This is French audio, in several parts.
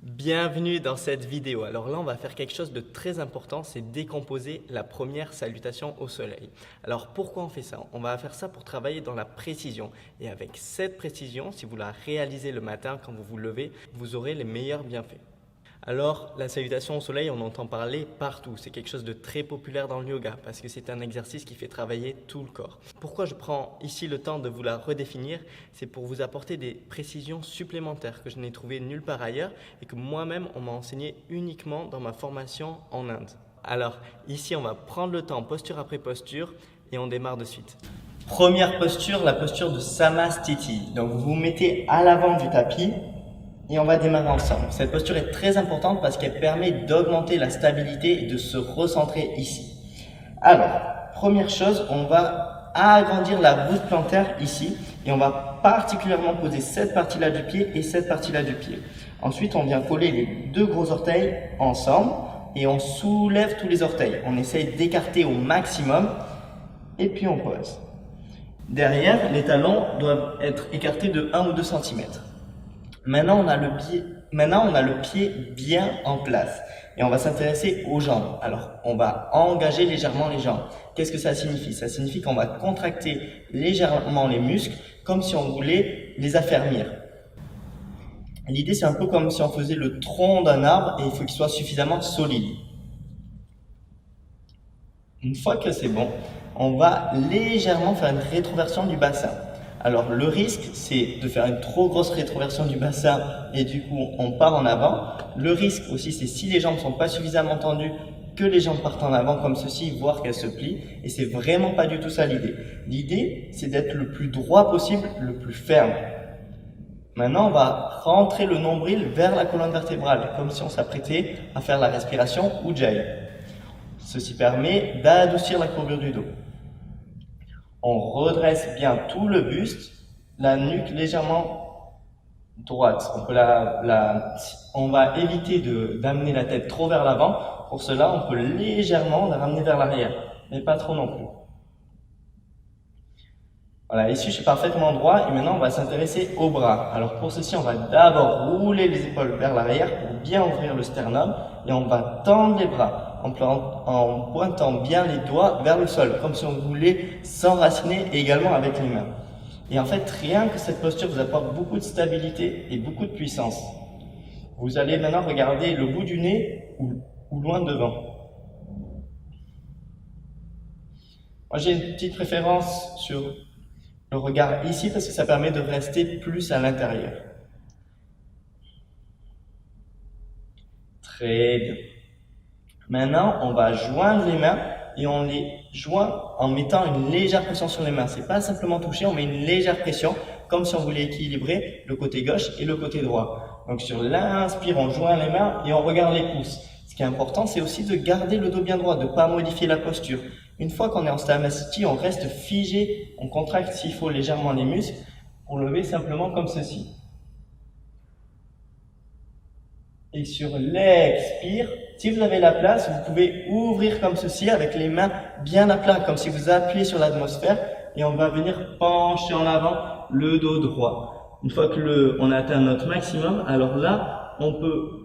Bienvenue dans cette vidéo. Alors là, on va faire quelque chose de très important, c'est décomposer la première salutation au soleil. Alors pourquoi on fait ça? On va faire ça pour travailler dans la précision. Et avec cette précision, si vous la réalisez le matin quand vous vous levez, vous aurez les meilleurs bienfaits. Alors, la salutation au soleil, on entend parler partout. C'est quelque chose de très populaire dans le yoga parce que c'est un exercice qui fait travailler tout le corps. Pourquoi je prends ici le temps de vous la redéfinir? C'est pour vous apporter des précisions supplémentaires que je n'ai trouvées nulle part ailleurs et que moi-même, on m'a enseigné uniquement dans ma formation en Inde. Alors, ici, on va prendre le temps, posture après posture, et on démarre de suite. Première posture, la posture de Samastiti. Donc, vous vous mettez à l'avant du tapis. Et on va démarrer ensemble. Cette posture est très importante parce qu'elle permet d'augmenter la stabilité et de se recentrer ici. Alors, première chose, on va agrandir la voûte plantaire ici et on va particulièrement poser cette partie-là du pied et cette partie-là du pied. Ensuite, on vient coller les deux gros orteils ensemble et on soulève tous les orteils. On essaye d'écarter au maximum et puis on pose. Derrière, les talons doivent être écartés de 1 ou 2 cm. Maintenant, on a le pied bien en place et on va s'intéresser aux jambes. Alors, on va engager légèrement les jambes. Qu'est-ce que ça signifie? Ça signifie qu'on va contracter légèrement les muscles comme si on voulait les affermir. L'idée, c'est un peu comme si on faisait le tronc d'un arbre et il faut qu'il soit suffisamment solide. Une fois que c'est bon, on va légèrement faire une rétroversion du bassin. Alors le risque, c'est de faire une trop grosse rétroversion du bassin et du coup on part en avant. Le risque aussi, c'est si les jambes ne sont pas suffisamment tendues, que les jambes partent en avant comme ceci, voire qu'elles se plient. Et c'est vraiment pas du tout ça l'idée. L'idée, c'est d'être le plus droit possible, le plus ferme. Maintenant, on va rentrer le nombril vers la colonne vertébrale, comme si on s'apprêtait à faire la respiration Ujjayi. Ceci permet d'adoucir la courbure du dos. On redresse bien tout le buste, la nuque légèrement droite. On va éviter d'amener la tête trop vers l'avant. Pour cela, on peut légèrement la ramener vers l'arrière, mais pas trop non plus. Voilà, ici je suis parfaitement droit et maintenant on va s'intéresser aux bras. Alors pour ceci, on va d'abord rouler les épaules vers l'arrière pour bien ouvrir le sternum et on va tendre les bras en pointant bien les doigts vers le sol, comme si on voulait s'enraciner également avec les mains. Et en fait, rien que cette posture vous apporte beaucoup de stabilité et beaucoup de puissance. Vous allez maintenant regarder le bout du nez ou loin devant. Moi j'ai une petite préférence sur le regard ici parce que ça permet de rester plus à l'intérieur. Très bien. Maintenant, on va joindre les mains et on les joint en mettant une légère pression sur les mains. C'est pas simplement toucher, on met une légère pression comme si on voulait équilibrer le côté gauche et le côté droit. Donc sur l'inspire, on joint les mains et on regarde les pouces. Ce qui est important, c'est aussi de garder le dos bien droit, de ne pas modifier la posture. Une fois qu'on est en Samasthiti, on reste figé, on contracte s'il faut légèrement les muscles pour lever simplement comme ceci. Et sur l'expire, si vous avez la place, vous pouvez ouvrir comme ceci avec les mains bien à plat, comme si vous appuyez sur l'atmosphère et on va venir pencher en avant le dos droit. Une fois que on a atteint notre maximum, alors là, on peut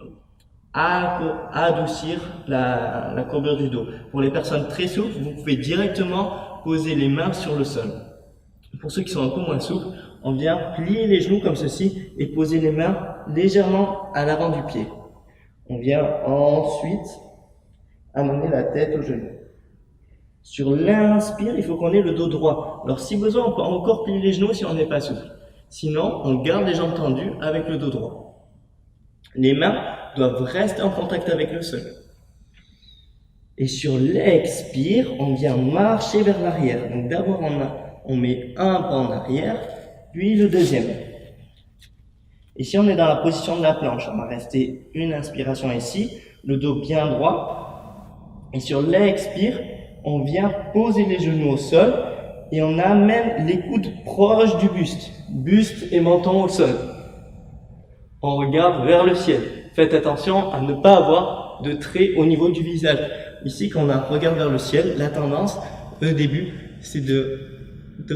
adoucir la courbure du dos. Pour les personnes très souples, vous pouvez directement poser les mains sur le sol. Pour ceux qui sont un peu moins souples, on vient plier les genoux comme ceci et poser les mains légèrement à l'avant du pied. On vient ensuite amener la tête au genou. Sur l'inspire, il faut qu'on ait le dos droit. Alors si besoin, on peut encore plier les genoux si on n'est pas souple. Sinon, on garde les jambes tendues avec le dos droit. Les mains doivent rester en contact avec le sol. Et sur l'expire, on vient marcher vers l'arrière. Donc d'abord, on met un pas en arrière, puis le deuxième. Ici, on est dans la position de la planche. On va rester une inspiration ici, le dos bien droit. Et sur l'expire, on vient poser les genoux au sol et on amène les coudes proches du buste. Buste et menton au sol. On regarde vers le ciel. Faites attention à ne pas avoir de traits au niveau du visage. Ici, quand on regarde vers le ciel, la tendance, au début, c'est de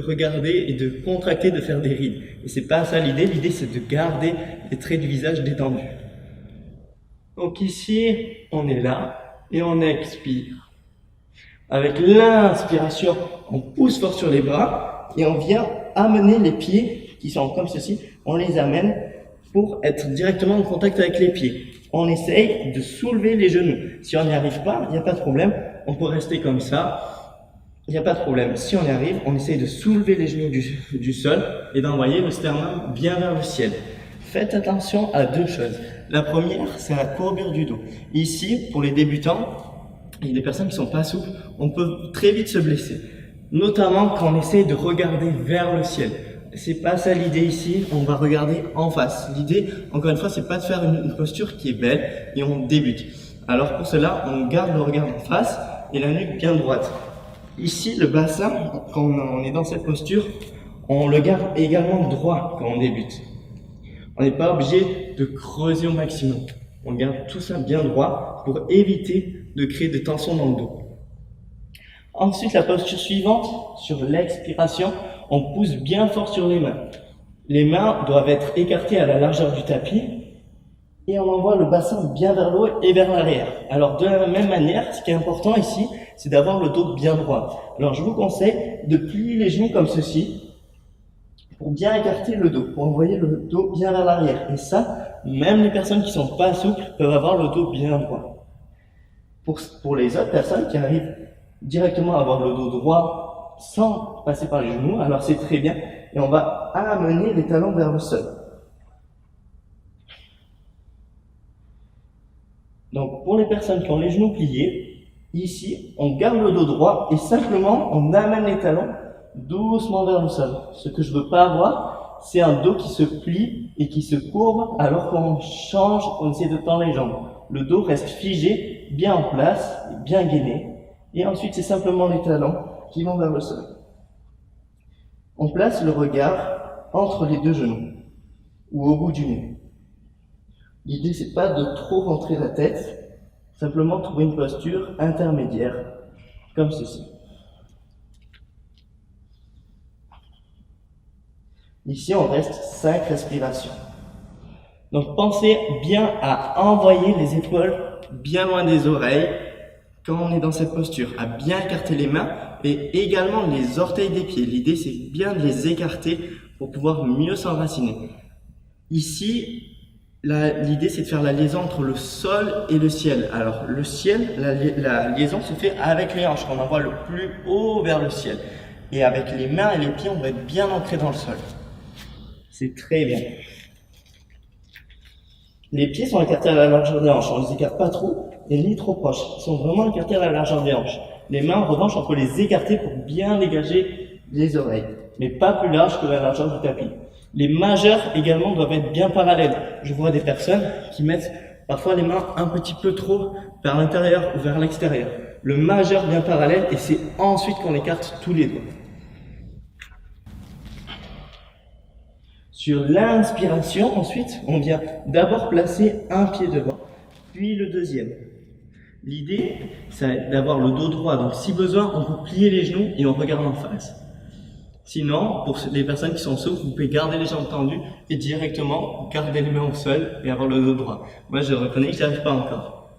regarder et de contracter, de faire des rides. Et c'est pas ça l'idée. L'idée, c'est de garder les traits du visage détendus. Donc ici, on est là et on expire. Avec l'inspiration, on pousse fort sur les bras et on vient amener les pieds qui sont comme ceci, on les amène pour être directement en contact avec les pieds. On essaye de soulever les genoux. Si on n'y arrive pas, il n'y a pas de problème, on peut rester comme ça, il n'y a pas de problème. Si on y arrive, on essaye de soulever les genoux du sol et d'envoyer le sternum bien vers le ciel. Faites attention à deux choses. La première, c'est la courbure du dos. Ici, pour les débutants, et les personnes qui ne sont pas souples, on peut très vite se blesser. Notamment quand on essaye de regarder vers le ciel. C'est pas ça l'idée ici, on va regarder en face. L'idée, encore une fois, c'est pas de faire une posture qui est belle et on débute. Alors pour cela, on garde le regard en face et la nuque bien droite. Ici, le bassin, quand on est dans cette posture, on le garde également droit quand on débute. On n'est pas obligé de creuser au maximum. On garde tout ça bien droit pour éviter de créer des tensions dans le dos. Ensuite, la posture suivante, sur l'expiration, on pousse bien fort sur les mains. Les mains doivent être écartées à la largeur du tapis et on envoie le bassin bien vers le haut et vers l'arrière. Alors de la même manière, ce qui est important ici, c'est d'avoir le dos bien droit. Alors je vous conseille de plier les genoux comme ceci pour bien écarter le dos, pour envoyer le dos bien vers l'arrière. Et ça, même les personnes qui ne sont pas souples peuvent avoir le dos bien droit. Pour les autres personnes qui arrivent directement à avoir le dos droit sans passer par les genoux, alors c'est très bien. Et on va amener les talons vers le sol. Donc pour les personnes qui ont les genoux pliés, ici, on garde le dos droit et simplement on amène les talons doucement vers le sol. Ce que je ne veux pas avoir, c'est un dos qui se plie et qui se courbe alors qu'on change, on essaie de tendre les jambes. Le dos reste figé, bien en place, bien gainé. Et ensuite, c'est simplement les talons qui vont vers le sol. On place le regard entre les deux genoux ou au bout du nez. L'idée, c'est pas de trop rentrer la tête, simplement trouver une posture intermédiaire, comme ceci. Ici, on reste 5 respirations. Donc, pensez bien à envoyer les épaules bien loin des oreilles quand on est dans cette posture, à bien écarter les mains et également les orteils des pieds. L'idée, c'est bien de les écarter pour pouvoir mieux s'enraciner. Ici, l'idée, c'est de faire la liaison entre le sol et le ciel. Alors, le ciel, la liaison se fait avec les hanches, on envoie le plus haut vers le ciel. Et avec les mains et les pieds, on va être bien ancré dans le sol. C'est très bien. Les pieds sont écartés à la largeur des hanches. On ne les écarte pas trop et ni trop proches. Ils sont vraiment écartés à la largeur des hanches. Les mains, en revanche, on peut les écarter pour bien dégager les oreilles, mais pas plus large que la largeur du tapis. Les majeurs également doivent être bien parallèles. Je vois des personnes qui mettent parfois les mains un petit peu trop vers l'intérieur ou vers l'extérieur. Le majeur bien parallèle et c'est ensuite qu'on écarte tous les doigts. Sur l'inspiration, ensuite, on vient d'abord placer un pied devant, puis le deuxième. L'idée, c'est d'avoir le dos droit. Donc, si besoin, on peut plier les genoux et on regarde en face. Sinon, pour les personnes qui sont souples, vous pouvez garder les jambes tendues et directement garder les mains au sol et avoir le dos droit. Moi, je reconnais que je n'y arrive pas encore.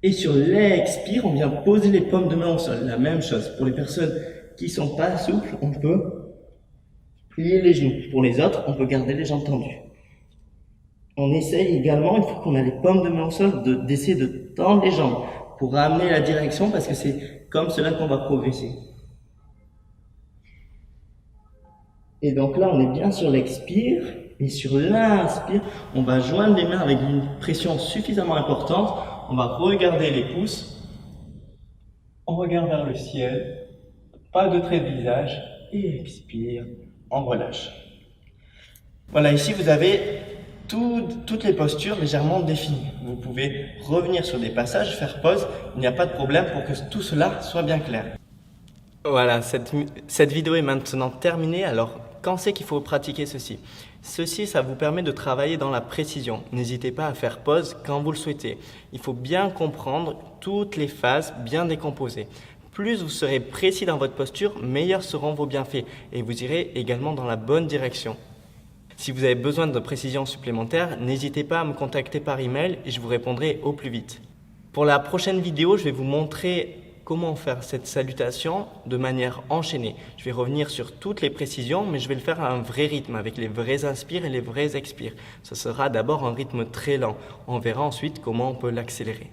Et sur l'expire, on vient poser les paumes de main au sol. La même chose. Pour les personnes qui ne sont pas souples, on peut plier les genoux. Pour les autres, on peut garder les jambes tendues. On essaye également, une fois qu'on a les paumes de main au sol, d'essayer de tendre les jambes pour amener la direction parce que c'est comme cela qu'on va progresser. Et donc là, on est bien sur l'expire et sur l'inspire, on va joindre les mains avec une pression suffisamment importante. On va regarder les pouces. On regarde vers le ciel, pas de trait de visage et expire. On relâche. Voilà, ici vous avez toutes les postures légèrement définies. Vous pouvez revenir sur des passages, faire pause, il n'y a pas de problème pour que tout cela soit bien clair. Voilà, cette vidéo est maintenant terminée, alors quand c'est qu'il faut pratiquer ceci? Ceci, ça vous permet de travailler dans la précision. N'hésitez pas à faire pause quand vous le souhaitez. Il faut bien comprendre toutes les phases bien décomposées. Plus vous serez précis dans votre posture, meilleurs seront vos bienfaits et vous irez également dans la bonne direction. Si vous avez besoin de précisions supplémentaires, n'hésitez pas à me contacter par email et je vous répondrai au plus vite. Pour la prochaine vidéo, je vais vous montrer comment faire cette salutation de manière enchaînée. Je vais revenir sur toutes les précisions, mais je vais le faire à un vrai rythme, avec les vrais inspires et les vrais expires. Ce sera d'abord un rythme très lent. On verra ensuite comment on peut l'accélérer.